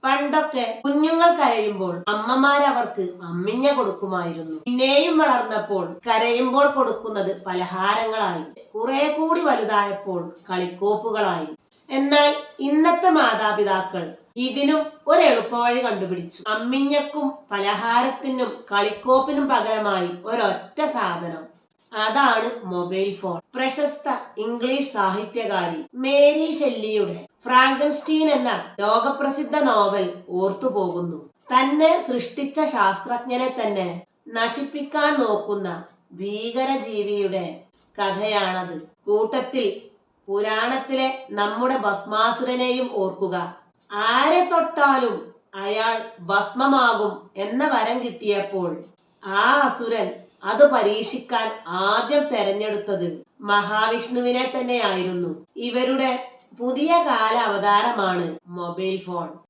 പണ്ടൊക്കെ കുഞ്ഞുങ്ങൾ കരയുമ്പോൾ അമ്മമാരവർക്ക് അമ്മിഞ്ഞ കൊടുക്കുമായിരുന്നു. പിന്നെയും വളർന്നപ്പോൾ കരയുമ്പോൾ കൊടുക്കുന്നത് പലഹാരങ്ങളായി, കുറെ കൂടി വലുതായപ്പോൾ കളിക്കോപ്പുകളായി. എന്നാൽ ഇന്നത്തെ മാതാപിതാക്കൾ ഇതിനും ഒരു എളുപ്പവഴി കണ്ടുപിടിച്ചു. അമ്മിഞ്ഞക്കും പലഹാരത്തിനും കളിക്കോപ്പിനും പകരമായി ഒരൊറ്റ സാധനം, അതാണ് മൊബൈൽ ഫോൺ. പ്രശസ്ത ഇംഗ്ലീഷ് സാഹിത്യകാരി മേരി ഷെല്ലിയുടെ ഫ്രാങ്കൻസ്റ്റീൻ എന്ന ലോകപ്രസിദ്ധ നോവൽ ഓർത്തുപോകുന്നു. തന്നെ സൃഷ്ടിച്ച ശാസ്ത്രജ്ഞനെ തന്നെ നശിപ്പിക്കാൻ നോക്കുന്ന ഭീകരജീവിയുടെ കഥയാണത്. കൂട്ടത്തിൽ പുരാണത്തിലെ നമ്മുടെ ഭസ്മാസുരനെയും ഓർക്കുക. ആരെ തൊട്ടാലും അയാൾ ഭസ്മമാകും എന്ന വരം കിട്ടിയപ്പോൾ ആ അസുരൻ അത് പരീക്ഷിക്കാൻ ആദ്യം തെരഞ്ഞെടുത്തത് മഹാവിഷ്ണുവിനെ തന്നെയായിരുന്നു. ഇവരുടെ പുതിയ കാല അവതാരമാണ് മൊബൈൽ ഫോൺ.